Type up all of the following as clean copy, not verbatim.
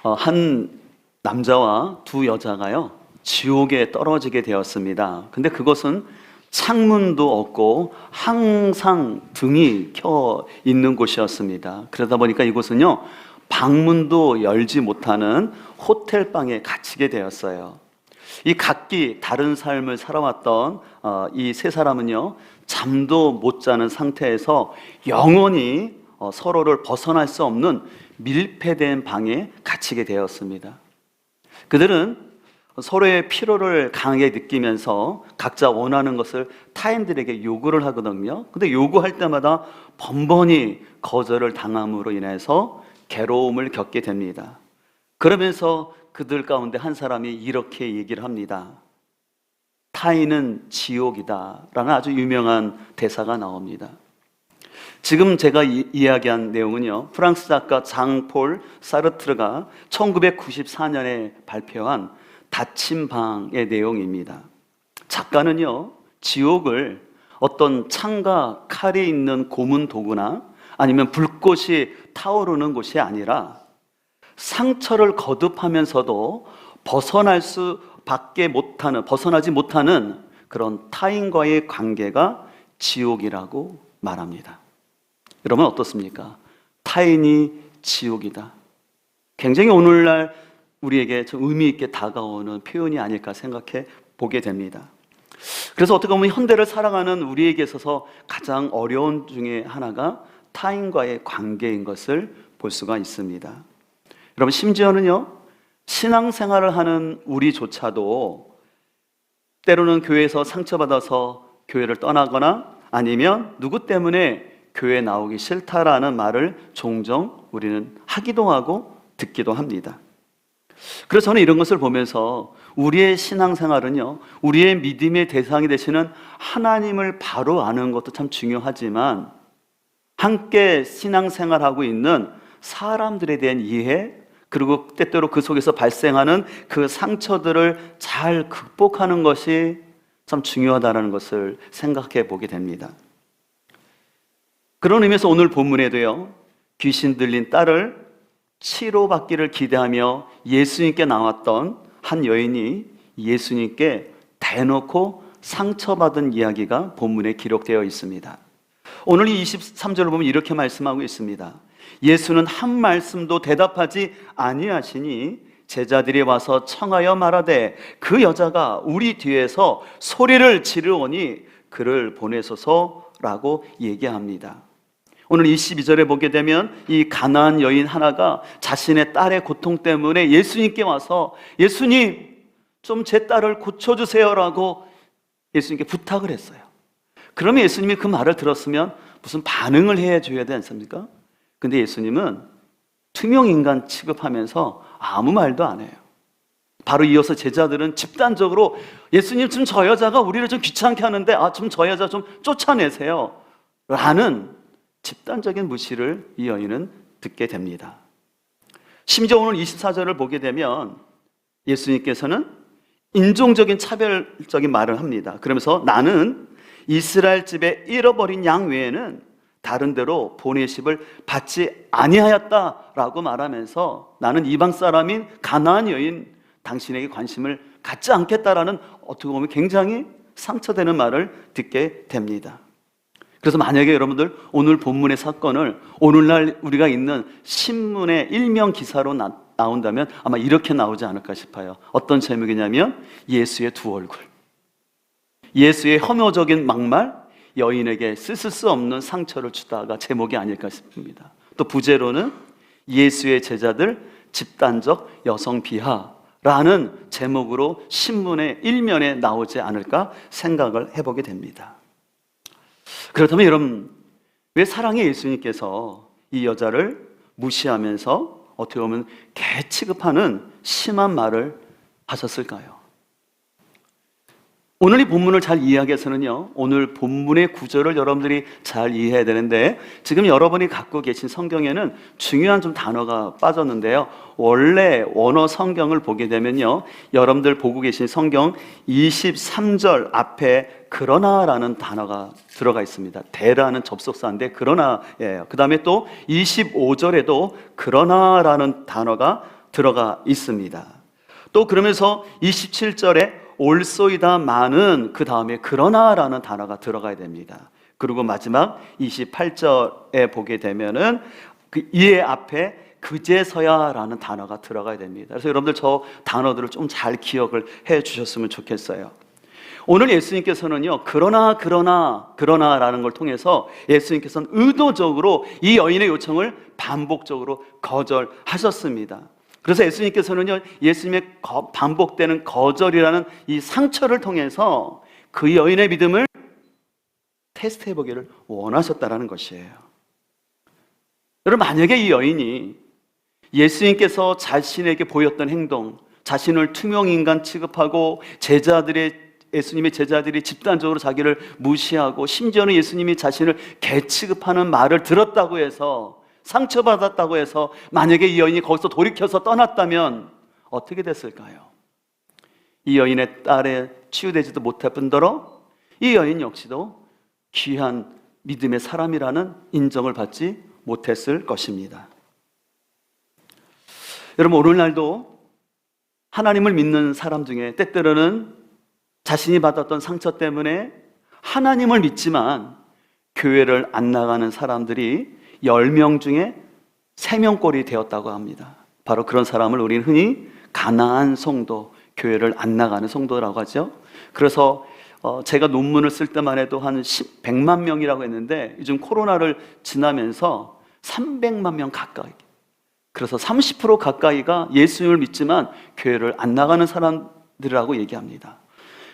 한 남자와 두 여자가요, 지옥에 떨어지게 되었습니다. 근데 그것은 창문도 없고 항상 등이 켜 있는 곳이었습니다. 그러다 보니까 이곳은요, 방문도 열지 못하는 호텔방에 갇히게 되었어요. 이 각기 다른 삶을 살아왔던 이 세 사람은요, 잠도 못 자는 상태에서 영원히 서로를 벗어날 수 없는 밀폐된 방에 갇히게 되었습니다. 그들은 서로의 피로를 강하게 느끼면서 각자 원하는 것을 타인들에게 요구를 하거든요. 근데 요구할 때마다 번번이 거절을 당함으로 인해서 괴로움을 겪게 됩니다. 그러면서 그들 가운데 한 사람이 이렇게 얘기를 합니다. 타인은 지옥이다 라는 아주 유명한 대사가 나옵니다. 지금 제가 이야기한 내용은요, 프랑스 작가 장폴 사르트르가 1994년에 발표한 닫힌 방의 내용입니다. 작가는요, 지옥을 어떤 창과 칼이 있는 고문 도구나 아니면 불꽃이 타오르는 곳이 아니라 상처를 거듭하면서도 벗어나지 못하는 그런 타인과의 관계가 지옥이라고 말합니다. 여러분 어떻습니까? 타인이 지옥이다. 굉장히 오늘날 우리에게 좀 의미 있게 다가오는 표현이 아닐까 생각해 보게 됩니다. 그래서 어떻게 보면 현대를 살아가는 우리에게 있어서 가장 어려운 중에 하나가 타인과의 관계인 것을 볼 수가 있습니다. 여러분, 심지어는요, 신앙생활을 하는 우리조차도 때로는 교회에서 상처받아서 교회를 떠나거나 아니면 누구 때문에 교회에 나오기 싫다라는 말을 종종 우리는 하기도 하고 듣기도 합니다. 그래서 저는 이런 것을 보면서 우리의 신앙생활은요, 우리의 믿음의 대상이 되시는 하나님을 바로 아는 것도 참 중요하지만 함께 신앙생활하고 있는 사람들에 대한 이해, 그리고 때때로 그 속에서 발생하는 그 상처들을 잘 극복하는 것이 참 중요하다는 것을 생각해 보게 됩니다. 그런 의미에서 오늘 본문에도요, 귀신 들린 딸을 치료받기를 기대하며 예수님께 나왔던 한 여인이 예수님께 대놓고 상처받은 이야기가 본문에 기록되어 있습니다. 오늘 이 23절을 보면 이렇게 말씀하고 있습니다. 예수는 한 말씀도 대답하지 아니하시니 제자들이 와서 청하여 말하되 그 여자가 우리 뒤에서 소리를 지르오니 그를 보내소서라고 얘기합니다. 오늘 22절에 보게 되면 이 가나안 여인 하나가 자신의 딸의 고통 때문에 예수님께 와서 예수님, 좀 제 딸을 고쳐주세요라고 예수님께 부탁을 했어요. 그러면 예수님이 그 말을 들었으면 무슨 반응을 해줘야 되지 않습니까? 근데 예수님은 투명인간 취급하면서 아무 말도 안 해요. 바로 이어서 제자들은 집단적으로 예수님, 좀 저 여자가 우리를 좀 귀찮게 하는데 좀 저 여자 좀 쫓아내세요 라는 집단적인 무시를 이 여인은 듣게 됩니다. 심지어 오늘 24절을 보게 되면 예수님께서는 인종적인 차별적인 말을 합니다. 그러면서 나는 이스라엘 집에 잃어버린 양 외에는 다른 데로 보내심을 받지 아니하였다라고 말하면서 나는 이방 사람인 가나안 여인 당신에게 관심을 갖지 않겠다라는 어떻게 보면 굉장히 상처되는 말을 듣게 됩니다. 그래서 만약에 여러분들 오늘 본문의 사건을 오늘날 우리가 있는 신문의 일면 기사로 나온다면 아마 이렇게 나오지 않을까 싶어요. 어떤 제목이냐면 예수의 두 얼굴, 예수의 혐오적인 막말, 여인에게 씻을 수 없는 상처를 주다가 제목이 아닐까 싶습니다. 또 부제로는 예수의 제자들 집단적 여성 비하라는 제목으로 신문의 일면에 나오지 않을까 생각을 해보게 됩니다. 그렇다면 여러분, 왜 사랑의 예수님께서 이 여자를 무시하면서 어떻게 보면 개 취급하는 심한 말을 하셨을까요? 오늘 이 본문을 잘 이해하기 위해서는요, 오늘 본문의 구절을 여러분들이 잘 이해해야 되는데, 지금 여러분이 갖고 계신 성경에는 중요한 좀 단어가 빠졌는데요, 원래 원어 성경을 보게 되면요, 여러분들 보고 계신 성경 23절 앞에 그러나라는 단어가 들어가 있습니다. 대라는 접속사인데 그러나예요. 그 다음에 또 25절에도 그러나라는 단어가 들어가 있습니다. 또 그러면서 27절에 올소이다마는 그 다음에 그러나라는 단어가 들어가야 됩니다. 그리고 마지막 28절에 보게 되면은 그 이에 앞에 그제서야라는 단어가 들어가야 됩니다. 그래서 여러분들 저 단어들을 좀 잘 기억을 해 주셨으면 좋겠어요. 오늘 예수님께서는요, 그러나라는 걸 통해서 예수님께서는 의도적으로 이 여인의 요청을 반복적으로 거절하셨습니다. 그래서 예수님께서는요, 예수님의 반복되는 거절이라는 이 상처를 통해서 그 여인의 믿음을 테스트해 보기를 원하셨다라는 것이에요. 여러분, 만약에 이 여인이 예수님께서 자신에게 보였던 행동, 자신을 투명인간 취급하고 예수님의 제자들이 집단적으로 자기를 무시하고 심지어는 예수님이 자신을 개 취급하는 말을 들었다고 해서 상처받았다고 해서 만약에 이 여인이 거기서 돌이켜서 떠났다면 어떻게 됐을까요? 이 여인의 딸에 치유되지도 못할 뿐더러 이 여인 역시도 귀한 믿음의 사람이라는 인정을 받지 못했을 것입니다. 여러분, 오늘날도 하나님을 믿는 사람 중에 때때로는 자신이 받았던 상처 때문에 하나님을 믿지만 교회를 안 나가는 사람들이 10명 중에 3명꼴이 되었다고 합니다. 바로 그런 사람을 우리는 흔히 가나안 성도, 교회를 안 나가는 성도라고 하죠. 그래서 제가 논문을 쓸 때만 해도 한 100만 명이라고 했는데 요즘 코로나를 지나면서 300만 명 가까이, 그래서 30% 가까이가 예수님을 믿지만 교회를 안 나가는 사람들이라고 얘기합니다.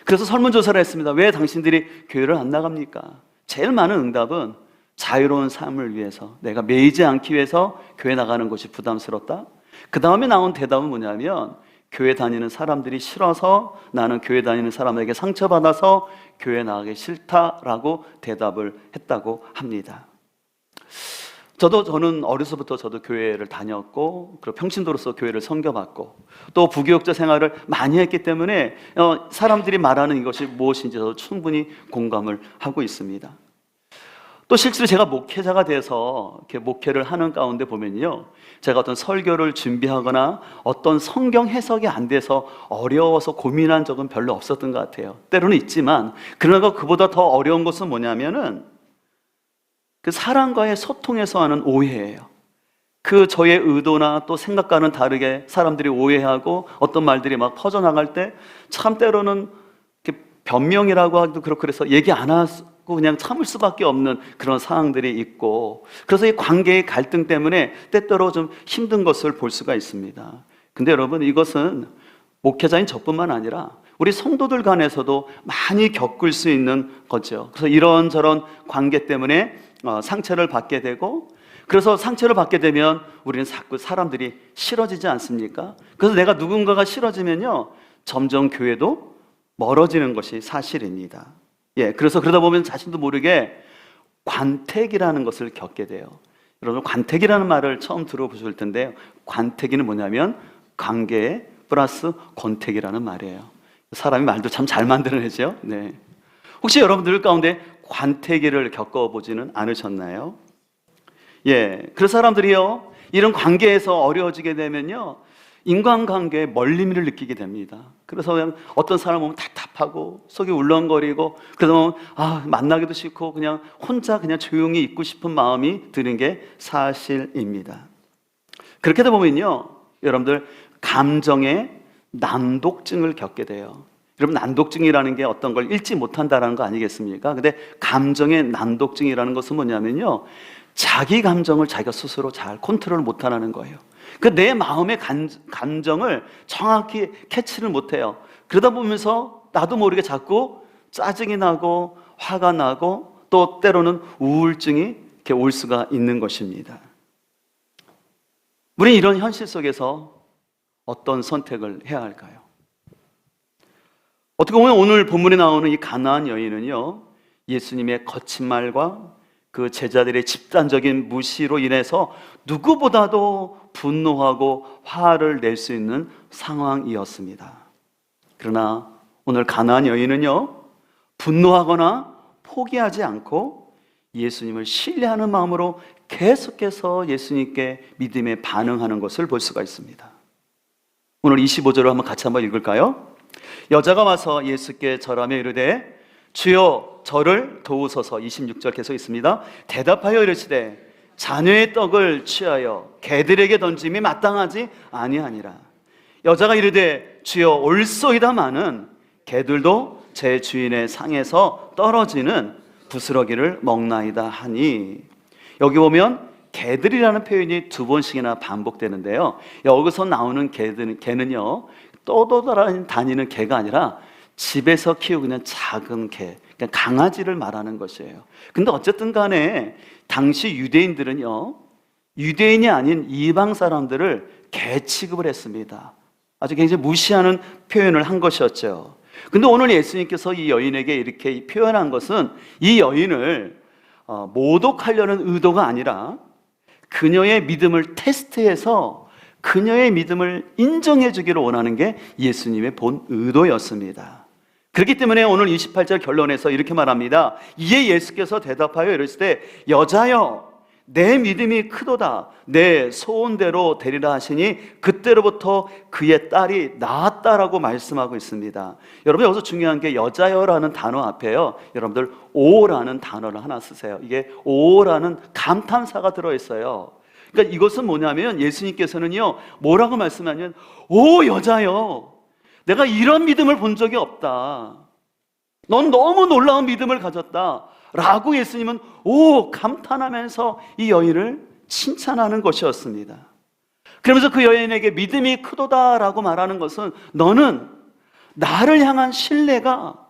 그래서 설문조사를 했습니다. 왜 당신들이 교회를 안 나갑니까? 제일 많은 응답은 자유로운 삶을 위해서, 내가 매이지 않기 위해서 교회 나가는 것이 부담스럽다. 그 다음에 나온 대답은 뭐냐면 교회 다니는 사람들이 싫어서, 나는 교회 다니는 사람에게 상처받아서 교회 나가기 싫다라고 대답을 했다고 합니다. 저는 어려서부터 저도 교회를 다녔고, 그리고 평신도로서 교회를 섬겨봤고, 또 부교육자 생활을 많이 했기 때문에 사람들이 말하는 이것이 무엇인지 저도 충분히 공감을 하고 있습니다. 또 실제로 제가 목회자가 돼서 이렇게 목회를 하는 가운데 보면요, 제가 어떤 설교를 준비하거나 어떤 성경 해석이 안 돼서 어려워서 고민한 적은 별로 없었던 것 같아요. 때로는 있지만, 그러나 그보다 더 어려운 것은 뭐냐면은 그 사람과의 소통에서 하는 오해예요. 그 저의 의도나 또 생각과는 다르게 사람들이 오해하고 어떤 말들이 막 퍼져나갈 때 참 때로는 변명이라고 하기도 그렇고 그래서 얘기 안 하고 그냥 참을 수밖에 없는 그런 상황들이 있고, 그래서 이 관계의 갈등 때문에 때때로 좀 힘든 것을 볼 수가 있습니다. 근데 여러분, 이것은 목회자인 저뿐만 아니라 우리 성도들 간에서도 많이 겪을 수 있는 거죠. 그래서 이런저런 관계 때문에 상처를 받게 되고, 그래서 상처를 받게 되면 우리는 자꾸 사람들이 싫어지지 않습니까? 그래서 내가 누군가가 싫어지면요, 점점 교회도 멀어지는 것이 사실입니다. 그래서 그러다 보면 자신도 모르게 관택이라는 것을 겪게 돼요. 여러분, 관택이라는 말을 처음 들어보실 텐데요, 관택이는 뭐냐면 관계 플러스 권택이라는 말이에요. 사람이 말도 참 잘 만들어내죠. 네. 혹시 여러분들 가운데 관태기를 겪어보지는 않으셨나요? 그 사람들이요, 이런 관계에서 어려워지게 되면요, 인간관계에 멀림을 느끼게 됩니다. 그래서 그냥 어떤 사람 보면 답답하고 속이 울렁거리고, 그러다 보면 만나기도 싫고 그냥 혼자 그냥 조용히 있고 싶은 마음이 드는 게 사실입니다. 그렇게 되다 보면요, 여러분들 감정의 난독증을 겪게 돼요. 여러분, 난독증이라는 게 어떤 걸 읽지 못한다는 거 아니겠습니까? 근데 감정의 난독증이라는 것은 뭐냐면요, 자기 감정을 자기가 스스로 잘 컨트롤 못하는 거예요. 그 내 마음의 감정을 정확히 캐치를 못해요. 그러다 보면서 나도 모르게 자꾸 짜증이 나고 화가 나고 또 때로는 우울증이 이렇게 올 수가 있는 것입니다. 우리는 이런 현실 속에서 어떤 선택을 해야 할까요? 어떻게 보면 오늘 본문에 나오는 이 가나안 여인은요, 예수님의 거친 말과 그 제자들의 집단적인 무시로 인해서 누구보다도 분노하고 화를 낼 수 있는 상황이었습니다. 그러나 오늘 가나안 여인은요, 분노하거나 포기하지 않고 예수님을 신뢰하는 마음으로 계속해서 예수님께 믿음에 반응하는 것을 볼 수가 있습니다. 오늘 25절을 한번 같이 한번 읽을까요? 여자가 와서 예수께 절하며 이르되 주여 저를 도우소서. 26절 계속 있습니다. 대답하여 이르시되 자녀의 떡을 취하여 개들에게 던짐이 마땅하지 아니하니라. 여자가 이르되 주여 올소이다마는 개들도 제 주인의 상에서 떨어지는 부스러기를 먹나이다 하니, 여기 보면 개들이라는 표현이 두 번씩이나 반복되는데요, 여기서 나오는 개는요 떠돌아다니는 개가 아니라 집에서 키우고 있는 작은 개, 그러니까 강아지를 말하는 것이에요. 근데 어쨌든 간에 당시 유대인들은요 유대인이 아닌 이방 사람들을 개 취급을 했습니다. 아주 굉장히 무시하는 표현을 한 것이었죠. 근데 오늘 예수님께서 이 여인에게 이렇게 표현한 것은 이 여인을 모독하려는 의도가 아니라 그녀의 믿음을 테스트해서 그녀의 믿음을 인정해 주기를 원하는 게 예수님의 본 의도였습니다. 그렇기 때문에 오늘 28절 결론에서 이렇게 말합니다. 이에 예수께서 대답하여 이르시되 여자여 내 믿음이 크도다, 내 소원대로 되리라 하시니 그때로부터 그의 딸이 나았다라고 말씀하고 있습니다. 여러분 여기서 중요한 게 여자여라는 단어 앞에요, 여러분들 오라는 단어를 하나 쓰세요. 이게 오라는 감탄사가 들어있어요. 그러니까 이것은 뭐냐면 예수님께서는요 뭐라고 말씀하냐면 오 여자여, 내가 이런 믿음을 본 적이 없다, 넌 너무 놀라운 믿음을 가졌다 라고 예수님은 오 감탄하면서 이 여인을 칭찬하는 것이었습니다. 그러면서 그 여인에게 믿음이 크도다라고 말하는 것은 너는 나를 향한 신뢰가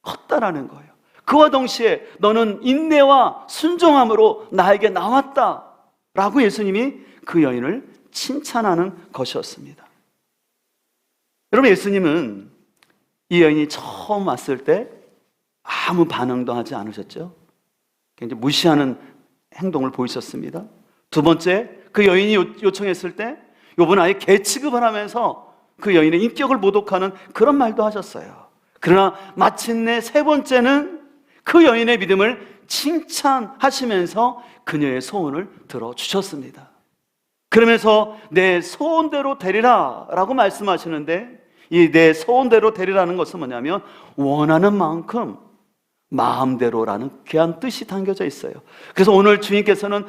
컸다라는 거예요. 그와 동시에 너는 인내와 순종함으로 나에게 나왔다라고 예수님이 그 여인을 칭찬하는 것이었습니다. 여러분 예수님은 이 여인이 처음 왔을 때 아무 반응도 하지 않으셨죠? 굉장히 무시하는 행동을 보이셨습니다. 두 번째, 그 여인이 요청했을 때 요번 아예 개 취급을 하면서 그 여인의 인격을 모독하는 그런 말도 하셨어요. 그러나 마침내 세 번째는 그 여인의 믿음을 칭찬하시면서 그녀의 소원을 들어주셨습니다. 그러면서 내 소원대로 되리라 라고 말씀하시는데, 이 내 소원대로 되리라는 것은 뭐냐면 원하는 만큼 마음대로라는 귀한 뜻이 담겨져 있어요. 그래서 오늘 주님께서는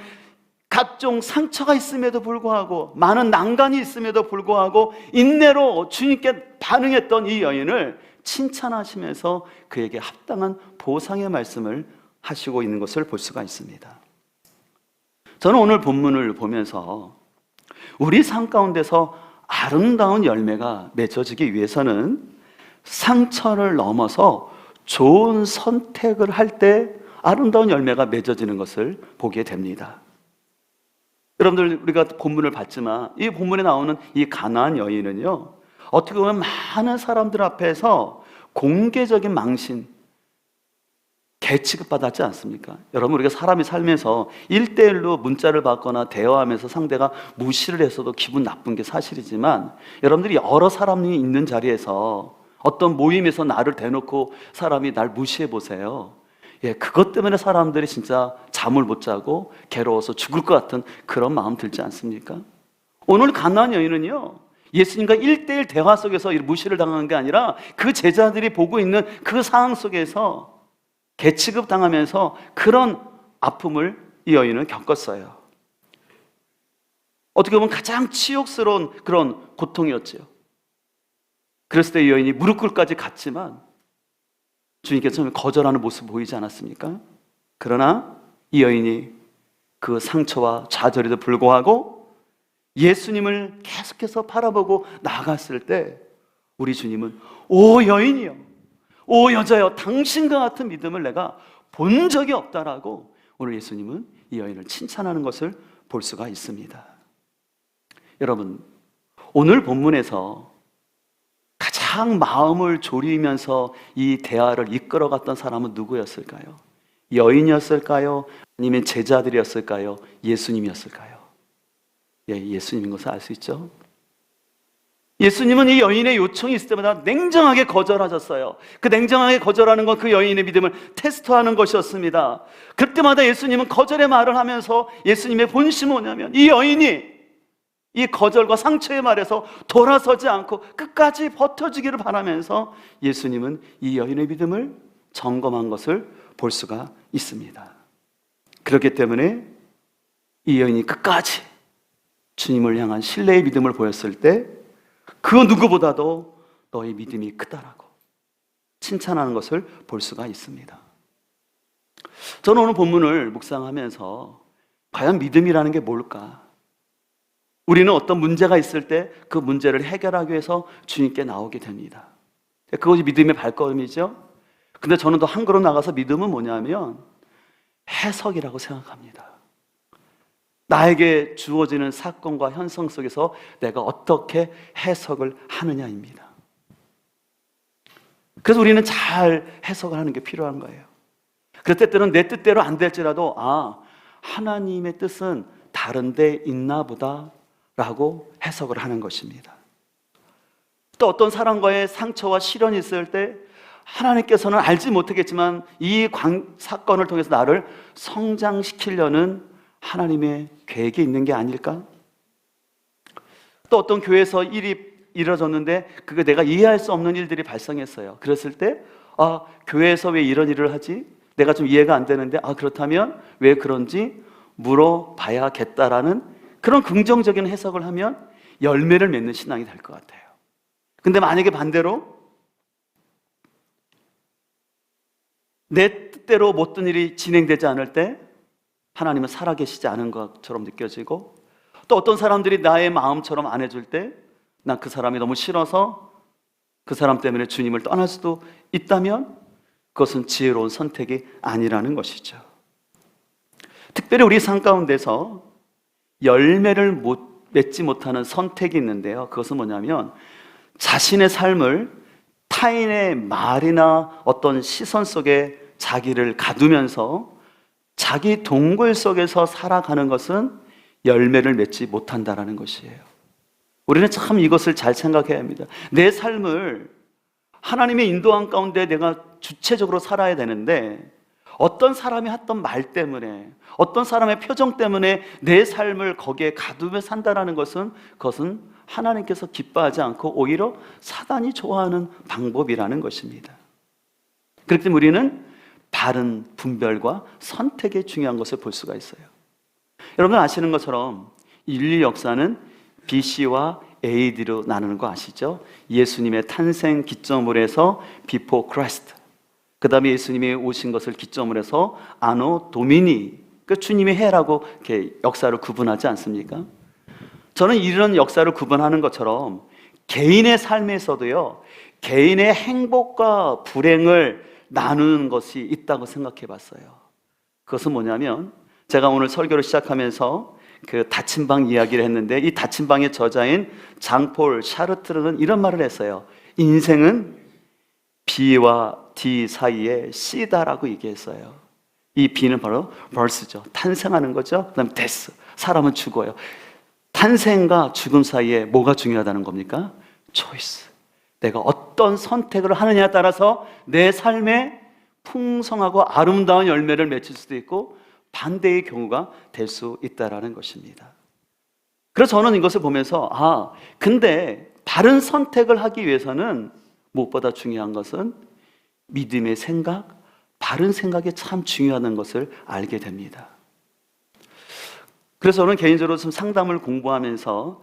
각종 상처가 있음에도 불구하고 많은 난간이 있음에도 불구하고 인내로 주님께 반응했던 이 여인을 칭찬하시면서 그에게 합당한 보상의 말씀을 하시고 있는 것을 볼 수가 있습니다. 저는 오늘 본문을 보면서 우리 삶 가운데서 아름다운 열매가 맺어지기 위해서는 상처를 넘어서 좋은 선택을 할 때 아름다운 열매가 맺어지는 것을 보게 됩니다. 여러분들 우리가 본문을 봤지만 이 본문에 나오는 이 가나안 여인은요 어떻게 보면 많은 사람들 앞에서 공개적인 망신, 개 취급받았지 않습니까? 여러분 우리가 사람이 살면서 1대1로 문자를 받거나 대화하면서 상대가 무시를 했어도 기분 나쁜 게 사실이지만, 여러분들이 여러 사람이 있는 자리에서 어떤 모임에서 나를 대놓고 사람이 날 무시해 보세요. 예, 그것 때문에 사람들이 진짜 잠을 못 자고 괴로워서 죽을 것 같은 그런 마음 들지 않습니까? 오늘 가나안 여인은요 예수님과 1대1 대화 속에서 무시를 당한 게 아니라 그 제자들이 보고 있는 그 상황 속에서 개 취급당하면서 그런 아픔을 이 여인은 겪었어요. 어떻게 보면 가장 치욕스러운 그런 고통이었죠. 그랬을 때 이 여인이 무릎 꿇기까지 갔지만 주님께서 처음에 거절하는 모습 보이지 않았습니까? 그러나 이 여인이 그 상처와 좌절에도 불구하고 예수님을 계속해서 바라보고 나아갔을 때 우리 주님은 오 여인이여, 오 여자여, 당신과 같은 믿음을 내가 본 적이 없다라고 오늘 예수님은 이 여인을 칭찬하는 것을 볼 수가 있습니다. 여러분 오늘 본문에서 가장 마음을 졸이면서 이 대화를 이끌어갔던 사람은 누구였을까요? 여인이었을까요? 아니면 제자들이었을까요? 예수님이었을까요? 예, 예수님인 것을 알 수 있죠. 예수님은 이 여인의 요청이 있을 때마다 냉정하게 거절하셨어요. 그 냉정하게 거절하는 건 그 여인의 믿음을 테스트하는 것이었습니다. 그때마다 예수님은 거절의 말을 하면서 예수님의 본심은 뭐냐면 이 여인이 이 거절과 상처의 말에서 돌아서지 않고 끝까지 버텨주기를 바라면서 예수님은 이 여인의 믿음을 점검한 것을 볼 수가 있습니다. 그렇기 때문에 이 여인이 끝까지 주님을 향한 신뢰의 믿음을 보였을 때 그 누구보다도 너의 믿음이 크다라고 칭찬하는 것을 볼 수가 있습니다. 저는 오늘 본문을 묵상하면서 과연 믿음이라는 게 뭘까? 우리는 어떤 문제가 있을 때 그 문제를 해결하기 위해서 주님께 나오게 됩니다. 그것이 믿음의 발걸음이죠. 근데 저는 더 한 걸음 나가서 믿음은 뭐냐면 해석이라고 생각합니다. 나에게 주어지는 사건과 현상 속에서 내가 어떻게 해석을 하느냐입니다. 그래서 우리는 잘 해석을 하는 게 필요한 거예요. 그럴 때는 내 뜻대로 안 될지라도 하나님의 뜻은 다른 데 있나 보다 라고 해석을 하는 것입니다. 또 어떤 사람과의 상처와 시련이 있을 때 하나님께서는 알지 못하겠지만 이 사건을 통해서 나를 성장시키려는 하나님의 계획이 있는 게 아닐까? 또 어떤 교회에서 일이 이뤄졌는데 그게 내가 이해할 수 없는 일들이 발생했어요. 그랬을 때 교회에서 왜 이런 일을 하지? 내가 좀 이해가 안 되는데 그렇다면 왜 그런지 물어봐야겠다라는 그런 긍정적인 해석을 하면 열매를 맺는 신앙이 될 것 같아요. 근데 만약에 반대로 내 뜻대로 모든 일이 진행되지 않을 때 하나님은 살아계시지 않은 것처럼 느껴지고, 또 어떤 사람들이 나의 마음처럼 안 해줄 때 난 그 사람이 너무 싫어서 그 사람 때문에 주님을 떠날 수도 있다면 그것은 지혜로운 선택이 아니라는 것이죠. 특별히 우리 삶 가운데서 열매를 맺지 못하는 선택이 있는데요, 그것은 뭐냐면 자신의 삶을 타인의 말이나 어떤 시선 속에 자기를 가두면서 자기 동굴 속에서 살아가는 것은 열매를 맺지 못한다라는 것이에요. 우리는 참 이것을 잘 생각해야 합니다. 내 삶을 하나님의 인도함 가운데 내가 주체적으로 살아야 되는데 어떤 사람이 했던 말 때문에, 어떤 사람의 표정 때문에 내 삶을 거기에 가두며 산다라는 것은 그것은 하나님께서 기뻐하지 않고 오히려 사단이 좋아하는 방법이라는 것입니다. 그렇기 때문에 우리는 바른 분별과 선택의 중요한 것을 볼 수가 있어요. 여러분 아시는 것처럼 인류 역사는 BC와 AD로 나누는 거 아시죠? 예수님의 탄생 기점으로 해서 Before Christ, 그 다음에 예수님이 오신 것을 기점으로 해서 아노 도미니, 그 주님의 해라고 이렇게 역사를 구분하지 않습니까? 저는 이런 역사를 구분하는 것처럼 개인의 삶에서도요, 개인의 행복과 불행을 나누는 것이 있다고 생각해 봤어요. 그것은 뭐냐면 제가 오늘 설교를 시작하면서 그 닫힌 방 이야기를 했는데 이 닫힌 방의 저자인 장폴 샤르트르는 이런 말을 했어요. 인생은 B와 D 사이에 C다라고 얘기했어요. 이 B는 바로 birth죠. 탄생하는 거죠. 그 다음에 death, 사람은 죽어요. 탄생과 죽음 사이에 뭐가 중요하다는 겁니까? choice. 내가 어떤 선택을 하느냐에 따라서 내 삶에 풍성하고 아름다운 열매를 맺을 수도 있고 반대의 경우가 될 수 있다는 것입니다. 그래서 저는 이것을 보면서 근데 바른 선택을 하기 위해서는 무엇보다 중요한 것은 믿음의 생각, 바른 생각이 참 중요하다는 것을 알게 됩니다. 그래서 저는 개인적으로 좀 상담을 공부하면서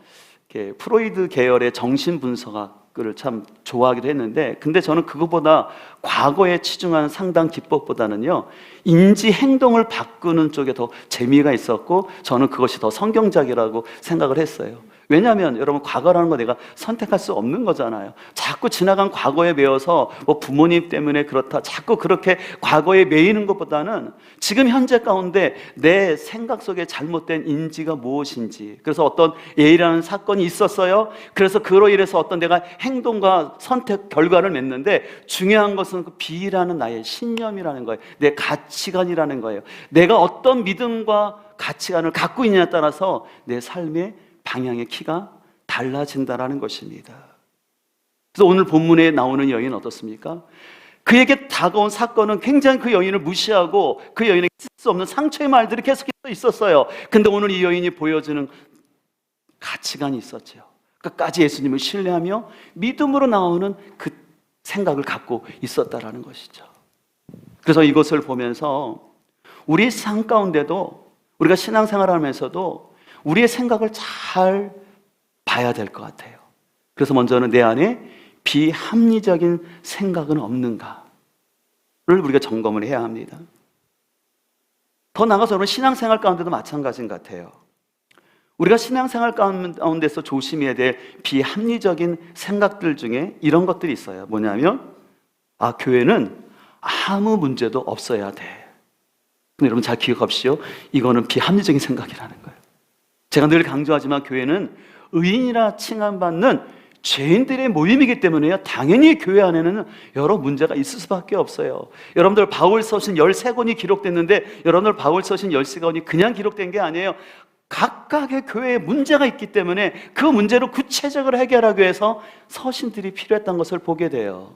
이렇게 프로이드 계열의 정신분석학을 참 좋아하기도 했는데, 근데 저는 그것보다 과거에 치중한 상담 기법보다는요, 인지 행동을 바꾸는 쪽에 더 재미가 있었고 저는 그것이 더 성경적이라고 생각을 했어요. 왜냐하면 여러분 과거라는 거 내가 선택할 수 없는 거잖아요. 자꾸 지나간 과거에 매여서 부모님 때문에 그렇다 자꾸 그렇게 과거에 매이는 것보다는 지금 현재 가운데 내 생각 속에 잘못된 인지가 무엇인지, 그래서 어떤 A라는 사건이 있었어요. 그래서 그로 인해서 어떤 내가 행동과 선택 결과를 맺는데 중요한 것은 그 B라는 나의 신념이라는 거예요. 내 가치관이라는 거예요. 내가 어떤 믿음과 가치관을 갖고 있느냐에 따라서 내 삶의 방향의 키가 달라진다라는 것입니다. 그래서 오늘 본문에 나오는 여인은 어떻습니까? 그에게 다가온 사건은 굉장히 그 여인을 무시하고 그 여인에게 쓸 수 없는 상처의 말들이 계속 있었어요. 근데 오늘 이 여인이 보여주는 가치관이 있었죠. 끝까지 예수님을 신뢰하며 믿음으로 나오는 그 생각을 갖고 있었다라는 것이죠. 그래서 이것을 보면서 우리 삶 가운데도 우리가 신앙생활하면서도 우리의 생각을 잘 봐야 될 것 같아요. 그래서 먼저는 내 안에 비합리적인 생각은 없는가를 우리가 점검을 해야 합니다. 더 나아가서 여러분 신앙생활 가운데도 마찬가지인 것 같아요. 우리가 신앙생활 가운데서 조심해야 될 비합리적인 생각들 중에 이런 것들이 있어요. 뭐냐면 교회는 아무 문제도 없어야 돼. 근데 여러분 잘 기억하십시오. 이거는 비합리적인 생각이라는 거예요. 제가 늘 강조하지만 교회는 의인이라 칭함받는 죄인들의 모임이기 때문에요. 당연히 교회 안에는 여러 문제가 있을 수밖에 없어요. 여러분들 바울 서신 13권이 기록됐는데 여러분들 바울 서신 13권이 그냥 기록된 게 아니에요. 각각의 교회에 문제가 있기 때문에 그 문제를 구체적으로 해결하기 위해서 서신들이 필요했던 것을 보게 돼요.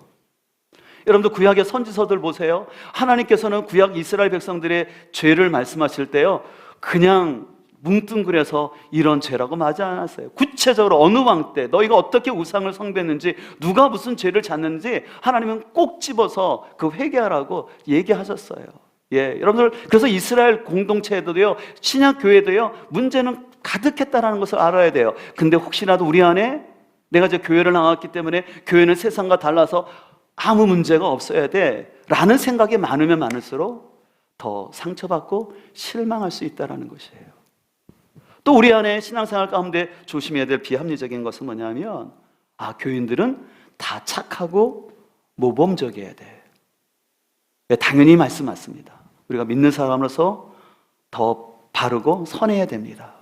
여러분들 구약의 선지서들 보세요. 하나님께서는 구약 이스라엘 백성들의 죄를 말씀하실 때요, 그냥 뭉뚱그려서 이런 죄라고 말하지 않았어요. 구체적으로 어느 왕 때 너희가 어떻게 우상을 숭배했는지, 누가 무슨 죄를 졌는지 하나님은 꼭 집어서 그 회개하라고 얘기하셨어요. 여러분들, 그래서 이스라엘 공동체에도요, 신약 교회도요, 문제는 가득했다라는 것을 알아야 돼요. 근데 혹시라도 우리 안에 내가 이제 교회를 나왔기 때문에 교회는 세상과 달라서 아무 문제가 없어야 돼 라는 생각이 많으면 많을수록 더 상처받고 실망할 수 있다는 것이에요. 또 우리 안에 신앙생활 가운데 조심해야 될 비합리적인 것은 뭐냐면 교인들은 다 착하고 모범적이어야 돼. 당연히 말씀 맞습니다. 우리가 믿는 사람으로서 더 바르고 선해야 됩니다.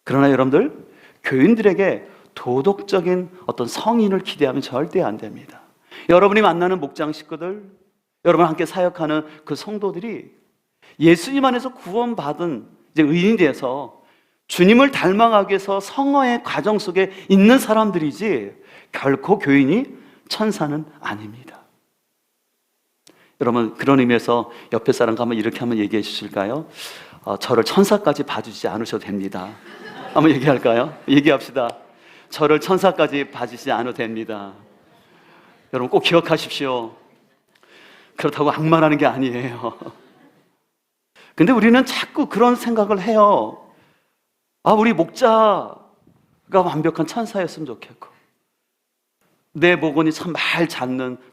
그러나 여러분들, 교인들에게 도덕적인 어떤 성인을 기대하면 절대 안 됩니다. 여러분이 만나는 목장 식구들, 여러분 함께 사역하는 그 성도들이 예수님 안에서 구원받은 이제 의인이 돼서 주님을 닮아가기 위해서 성화의 과정 속에 있는 사람들이지 결코 교인이 천사는 아닙니다. 여러분, 그런 의미에서 옆에 사람과 한번 이렇게 한번 얘기해 주실까요? 저를 천사까지 봐주지 않으셔도 됩니다. 한번 얘기할까요? 얘기합시다. 저를 천사까지 봐주지 않아도 됩니다. 여러분 꼭 기억하십시오. 그렇다고 악마라는 게 아니에요. 근데 우리는 자꾸 그런 생각을 해요. 우리 목자가 완벽한 천사였으면 좋겠고, 내 목원이 참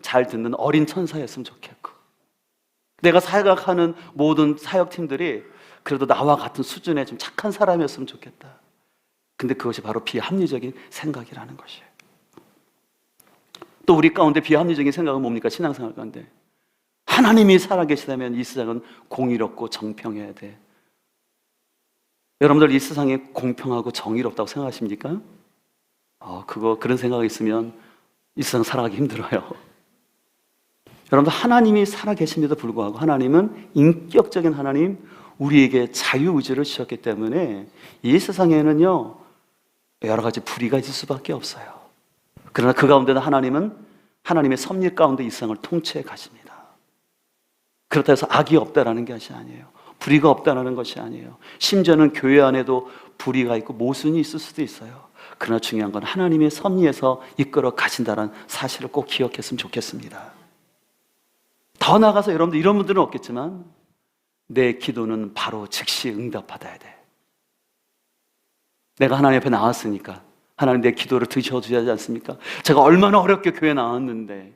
잘 듣는 어린 천사였으면 좋겠고, 내가 사역하는 모든 사역팀들이 그래도 나와 같은 수준의 좀 착한 사람이었으면 좋겠다. 근데 그것이 바로 비합리적인 생각이라는 것이에요. 또 우리 가운데 비합리적인 생각은 뭡니까? 신앙생활 가운데 하나님이 살아계시다면 이 세상은 공의롭고 정평해야 돼. 여러분들 이 세상이 공평하고 정의롭다고 생각하십니까? 그런 생각이 있으면 이 세상 살아가기 힘들어요. 여러분들, 하나님이 살아계심에도 불구하고 하나님은 인격적인 하나님, 우리에게 자유의지를 주셨기 때문에 이 세상에는요, 여러 가지 불의가 있을 수밖에 없어요. 그러나 그 가운데는 하나님은 하나님의 섭리 가운데 이 세상을 통치해 가십니다. 그렇다 해서 악이 없다라는 것이 아니에요. 불의가 없다는 것이 아니에요. 심지어는 교회 안에도 불의가 있고 모순이 있을 수도 있어요. 그러나 중요한 건 하나님의 섭리에서 이끌어 가신다는 사실을 꼭 기억했으면 좋겠습니다. 더 나아가서 여러분들, 이런 분들은 없겠지만 내 기도는 바로 즉시 응답받아야 돼. 내가 하나님 앞에 나왔으니까 하나님 내 기도를 들으셔야 하지 않습니까? 제가 얼마나 어렵게 교회 나왔는데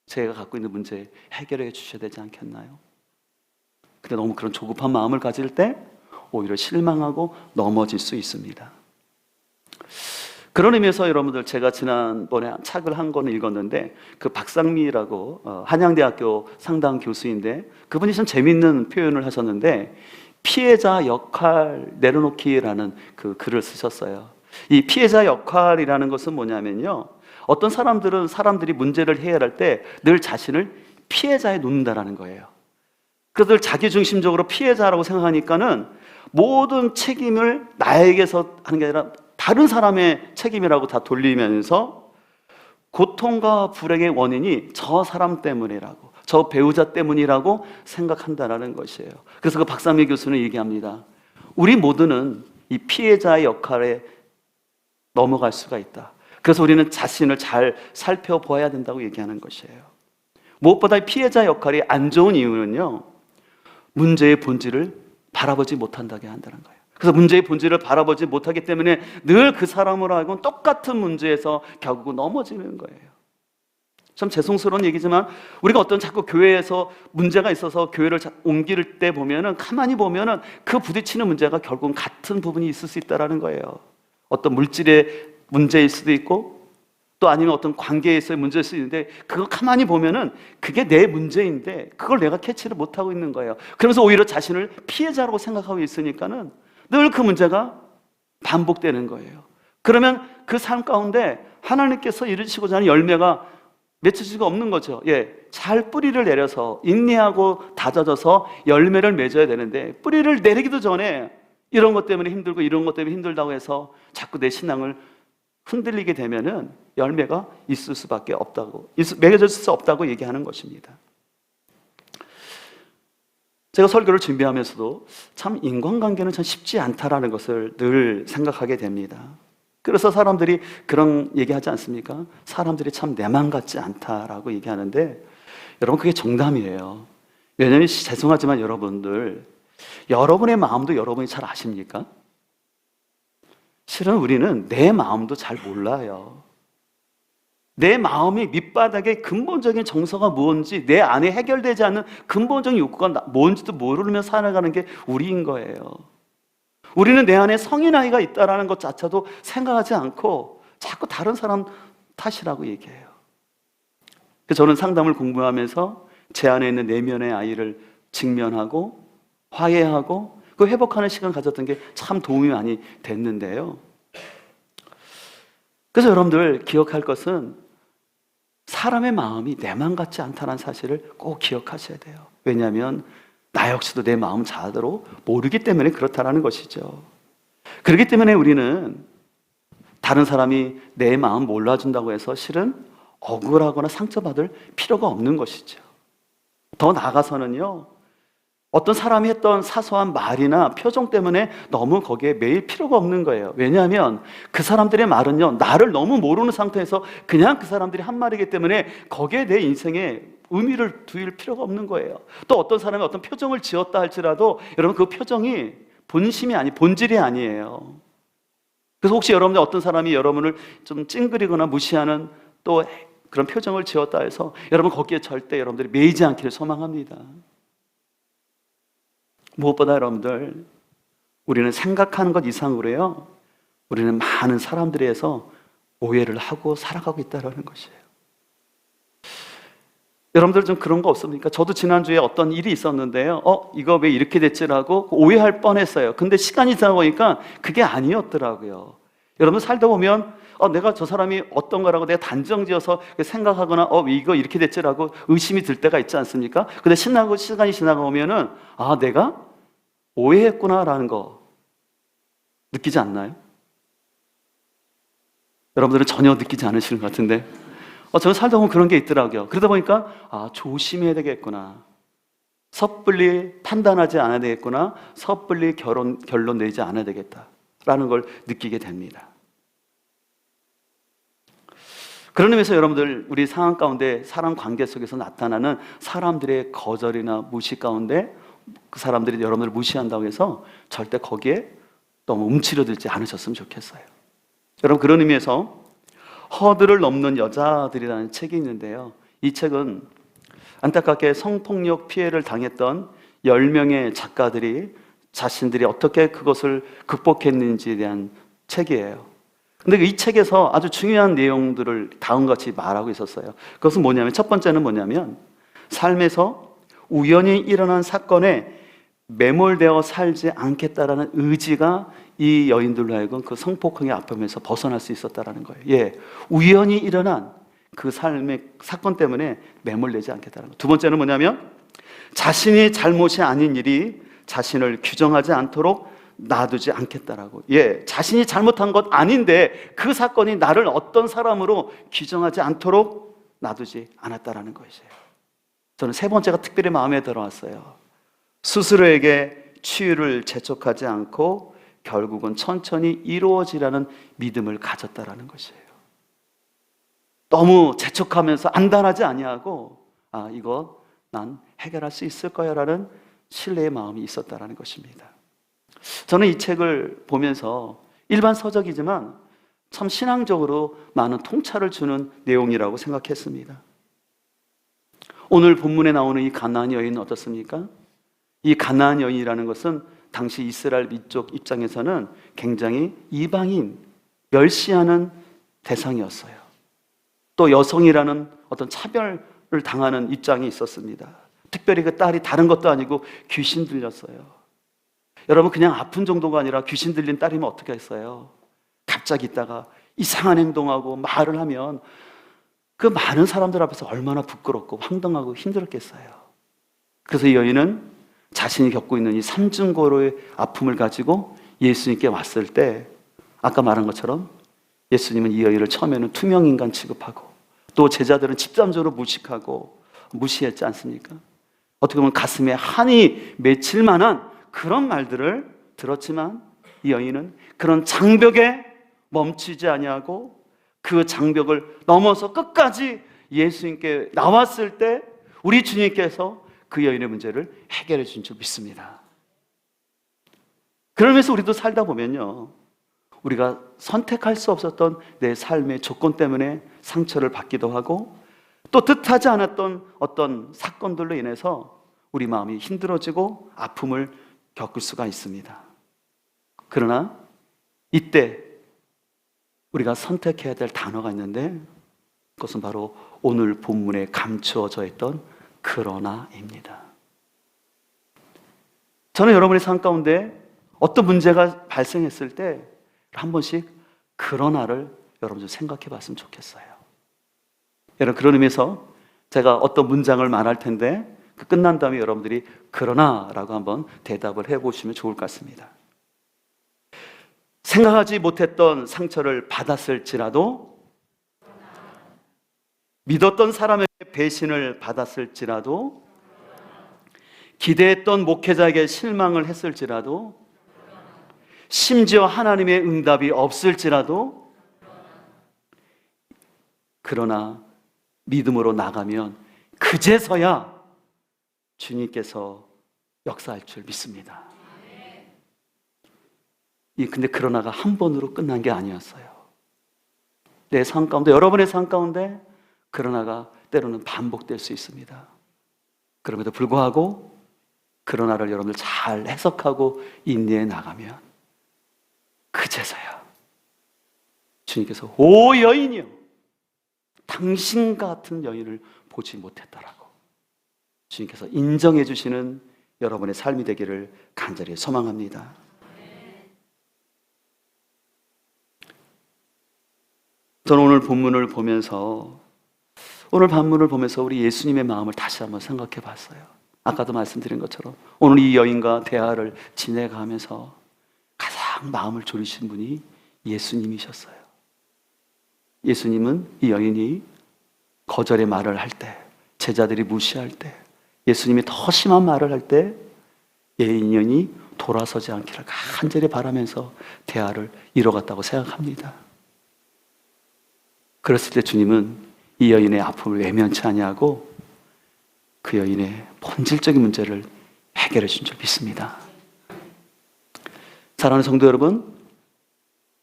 제가 갖고 있는 문제 해결해 주셔야 되지 않겠나요? 근데 너무 그런 조급한 마음을 가질 때 오히려 실망하고 넘어질 수 있습니다. 그런 의미에서 여러분들, 제가 지난번에 책을 한 권을 읽었는데 그 박상미라고 한양대학교 상당 교수인데 그분이 참 재미있는 표현을 하셨는데 피해자 역할 내려놓기라는 그 글을 쓰셨어요. 이 피해자 역할이라는 것은 뭐냐면요, 어떤 사람들은 사람들이 문제를 해결할 때 늘 자신을 피해자에 놓는다라는 거예요. 그래서 늘 자기중심적으로 피해자라고 생각하니까는 모든 책임을 나에게서 하는 게 아니라 다른 사람의 책임이라고 다 돌리면서 고통과 불행의 원인이 저 사람 때문이라고, 저 배우자 때문이라고 생각한다라는 것이에요. 그래서 그 박상미 교수는 얘기합니다. 우리 모두는 이 피해자의 역할에 넘어갈 수가 있다. 그래서 우리는 자신을 잘 살펴보아야 된다고 얘기하는 것이에요. 무엇보다 피해자 역할이 안 좋은 이유는요, 문제의 본질을 바라보지 못한다게 한다는 거예요. 그래서 문제의 본질을 바라보지 못하기 때문에 늘 그 사람으로 하여금 똑같은 문제에서 결국 넘어지는 거예요. 참 죄송스러운 얘기지만 우리가 어떤 자꾸 교회에서 문제가 있어서 교회를 옮길 때 보면은, 가만히 보면은 그 부딪히는 문제가 결국은 같은 부분이 있을 수 있다는 거예요. 어떤 물질의 문제일 수도 있고, 또 아니면 어떤 관계에서의 문제일 수도 있는데, 그거 가만히 보면은 그게 내 문제인데 그걸 내가 캐치를 못하고 있는 거예요. 그러면서 오히려 자신을 피해자라고 생각하고 있으니까는 늘 그 문제가 반복되는 거예요. 그러면 그 삶 가운데 하나님께서 이루시고자 하는 열매가 맺힐 수가 없는 거죠. 잘 뿌리를 내려서 인내하고 다져져서 열매를 맺어야 되는데, 뿌리를 내리기도 전에 이런 것 때문에 힘들고 이런 것 때문에 힘들다고 해서 자꾸 내 신앙을 흔들리게 되면은 열매가 있을 수밖에 없다고, 맺어질 수 없다고 얘기하는 것입니다. 제가 설교를 준비하면서도 참 인간관계는 참 쉽지 않다라는 것을 늘 생각하게 됩니다. 그래서 사람들이 그런 얘기하지 않습니까? 사람들이 참 내 맘 같지 않다라고 얘기하는데, 여러분 그게 정답이에요. 왜냐하면 죄송하지만 여러분들, 여러분의 마음도 여러분이 잘 아십니까? 실은 우리는 내 마음도 잘 몰라요. 내 마음이 밑바닥의 근본적인 정서가 뭔지, 내 안에 해결되지 않는 근본적인 욕구가 뭔지도 모르며 살아가는 게 우리인 거예요. 우리는 내 안에 성인아이가 있다는 것 자체도 생각하지 않고 자꾸 다른 사람 탓이라고 얘기해요. 그래서 저는 상담을 공부하면서 제 안에 있는 내면의 아이를 직면하고 화해하고 그 회복하는 시간 가졌던 게 참 도움이 많이 됐는데요. 그래서 여러분들 기억할 것은, 사람의 마음이 내 마음 같지 않다는 사실을 꼭 기억하셔야 돼요. 왜냐하면 나 역시도 내 마음 자아대로 모르기 때문에 그렇다는 것이죠. 그렇기 때문에 우리는 다른 사람이 내 마음 몰라준다고 해서 실은 억울하거나 상처받을 필요가 없는 것이죠. 더 나아가서는요, 어떤 사람이 했던 사소한 말이나 표정 때문에 너무 거기에 매일 필요가 없는 거예요. 왜냐하면 그 사람들의 말은요, 나를 너무 모르는 상태에서 그냥 그 사람들이 한 말이기 때문에 거기에 내 인생에 의미를 두일 필요가 없는 거예요. 또 어떤 사람이 어떤 표정을 지었다 할지라도 여러분 그 표정이 본질이 아니에요. 그래서 혹시 여러분들 어떤 사람이 여러분을 좀 찡그리거나 무시하는 또 그런 표정을 지었다 해서 여러분 거기에 절대 여러분들이 매이지 않기를 소망합니다. 무엇보다 여러분들, 우리는 생각하는 것 이상으로요, 우리는 많은 사람들에 의해서 오해를 하고 살아가고 있다는 것이에요. 여러분들 좀 그런 거 없습니까? 저도 지난주에 어떤 일이 있었는데요, 이거 왜 이렇게 됐지라고 오해할 뻔했어요. 근데 시간이 지나고 보니까 그게 아니었더라고요. 여러분 살다 보면 내가 저 사람이 어떤 거라고 내가 단정지어서 생각하거나 이거 이렇게 됐지라고 의심이 들 때가 있지 않습니까? 근데 시간이 지나가 보면은 내가 오해했구나라는 거 느끼지 않나요? 여러분들은 전혀 느끼지 않으시는 것 같은데, 저는 살다 보면 그런 게 있더라고요. 그러다 보니까 조심해야 되겠구나, 섣불리 판단하지 않아야 되겠구나, 섣불리 결론 내지 않아야 되겠다라는 걸 느끼게 됩니다. 그런 의미에서 여러분들, 우리 상황 가운데 사람 관계 속에서 나타나는 사람들의 거절이나 무시 가운데 그 사람들이 여러분들을 무시한다고 해서 절대 거기에 너무 움츠러들지 않으셨으면 좋겠어요. 여러분 그런 의미에서 허들을 넘는 여자들이라는 책이 있는데요, 이 책은 안타깝게 성폭력 피해를 당했던 10명의 작가들이 자신들이 어떻게 그것을 극복했는지에 대한 책이에요. 근데 이 책에서 아주 중요한 내용들을 다음과 같이 말하고 있었어요. 그것은 뭐냐면, 첫 번째는 뭐냐면, 삶에서 우연히 일어난 사건에 매몰되어 살지 않겠다라는 의지가 이 여인들로 하여금 그 성폭행의 아픔에서 벗어날 수 있었다라는 거예요. 우연히 일어난 그 삶의 사건 때문에 매몰되지 않겠다는 거예요. 두 번째는 뭐냐면, 자신이 잘못이 아닌 일이 자신을 규정하지 않도록 놔두지 않겠다라고. 자신이 잘못한 것 아닌데 그 사건이 나를 어떤 사람으로 규정하지 않도록 놔두지 않았다라는 것이에요. 저는 세 번째가 특별히 마음에 들어왔어요. 스스로에게 치유를 재촉하지 않고 결국은 천천히 이루어지라는 믿음을 가졌다라는 것이에요. 너무 재촉하면서 안단하지 아니하고 이거 난 해결할 수 있을 거야 라는 신뢰의 마음이 있었다라는 것입니다. 저는 이 책을 보면서 일반 서적이지만 참 신앙적으로 많은 통찰을 주는 내용이라고 생각했습니다. 오늘 본문에 나오는 이 가나안 여인은 어떻습니까? 이 가나안 여인이라는 것은 당시 이스라엘 민족 입장에서는 굉장히 이방인, 멸시하는 대상이었어요. 또 여성이라는 어떤 차별을 당하는 입장이 있었습니다. 특별히 그 딸이 다른 것도 아니고 귀신 들렸어요. 여러분, 그냥 아픈 정도가 아니라 귀신 들린 딸이면 어떻게 했어요? 갑자기 있다가 이상한 행동하고 말을 하면 그 많은 사람들 앞에서 얼마나 부끄럽고 황당하고 힘들었겠어요. 그래서 이 여인은 자신이 겪고 있는 이 삼중고로의 아픔을 가지고 예수님께 왔을 때 아까 말한 것처럼 예수님은 이 여인을 처음에는 투명인간 취급하고 또 제자들은 집단적으로 무식하고 무시했지 않습니까? 어떻게 보면 가슴에 한이 맺힐 만한 그런 말들을 들었지만 이 여인은 그런 장벽에 멈추지 아니하고 그 장벽을 넘어서 끝까지 예수님께 나왔을 때 우리 주님께서 그 여인의 문제를 해결해 준 줄 믿습니다. 그러면서 우리도 살다 보면요, 우리가 선택할 수 없었던 내 삶의 조건 때문에 상처를 받기도 하고 또 뜻하지 않았던 어떤 사건들로 인해서 우리 마음이 힘들어지고 아픔을 겪을 수가 있습니다. 그러나 이때 우리가 선택해야 될 단어가 있는데 그것은 바로 오늘 본문에 감추어져 있던 그러나입니다. 저는 여러분의 삶 가운데 어떤 문제가 발생했을 때 한 번씩 그러나를 여러분 좀 생각해 봤으면 좋겠어요. 여러분, 그런 의미에서 제가 어떤 문장을 말할 텐데 그 끝난 다음에 여러분들이 그러나라고 한번 대답을 해보시면 좋을 것 같습니다. 생각하지 못했던 상처를 받았을지라도, 믿었던 사람의 배신을 받았을지라도, 기대했던 목회자에게 실망을 했을지라도, 심지어 하나님의 응답이 없을지라도, 그러나 믿음으로 나가면 그제서야 주님께서 역사할 줄 믿습니다. 근데 그러나가 한 번으로 끝난 게 아니었어요. 내 삶 가운데, 여러분의 삶 가운데 그러나가 때로는 반복될 수 있습니다. 그럼에도 불구하고 그러나를 여러분들 잘 해석하고 인내해 나가면 그제서야 주님께서 오 여인이여, 당신 같은 여인을 보지 못했다라고 주님께서 인정해 주시는 여러분의 삶이 되기를 간절히 소망합니다. 저는 오늘 본문을 보면서 우리 예수님의 마음을 다시 한번 생각해 봤어요. 아까도 말씀드린 것처럼 오늘 이 여인과 대화를 지내가면서 가장 마음을 졸이신 분이 예수님이셨어요. 예수님은 이 여인이 거절의 말을 할 때, 제자들이 무시할 때, 예수님이 더 심한 말을 할 때 여인이 돌아서지 않기를 간절히 바라면서 대화를 이뤄갔다고 생각합니다. 그랬을 때 주님은 이 여인의 아픔을 외면치 아니하고 그 여인의 본질적인 문제를 해결해 준 줄 믿습니다. 사랑하는 성도 여러분,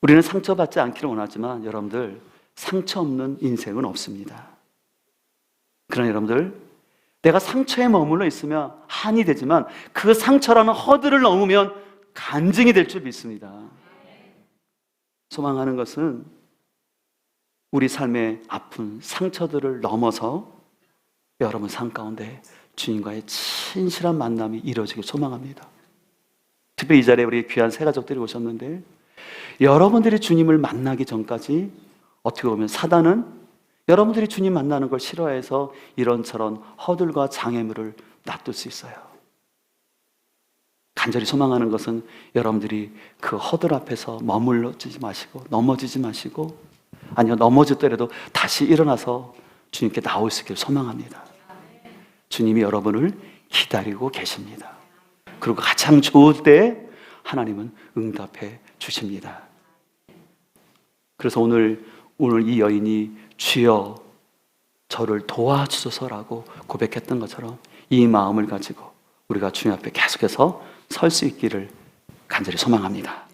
우리는 상처받지 않기를 원하지만 여러분들, 상처 없는 인생은 없습니다. 그러나 여러분들, 내가 상처에 머물러 있으면 한이 되지만 그 상처라는 허들을 넘으면 간증이 될 줄 믿습니다. 소망하는 것은 우리 삶의 아픈 상처들을 넘어서 여러분 삶 가운데 주님과의 진실한 만남이 이루어지길 소망합니다. 특별히 이 자리에 우리 귀한 새 가족들이 오셨는데 여러분들이 주님을 만나기 전까지 어떻게 보면 사단은 여러분들이 주님 만나는 걸 싫어해서 이런저런 허들과 장애물을 놔둘 수 있어요. 간절히 소망하는 것은 여러분들이 그 허들 앞에서 머물러지지 마시고 넘어지지 마시고, 아니요, 넘어졌더라도 다시 일어나서 주님께 나올 수 있기를 소망합니다. 주님이 여러분을 기다리고 계십니다. 그리고 가장 좋을 때 하나님은 응답해 주십니다. 그래서 오늘 이 여인이 주여 저를 도와주소서라고 고백했던 것처럼 이 마음을 가지고 우리가 주님 앞에 계속해서 설 수 있기를 간절히 소망합니다.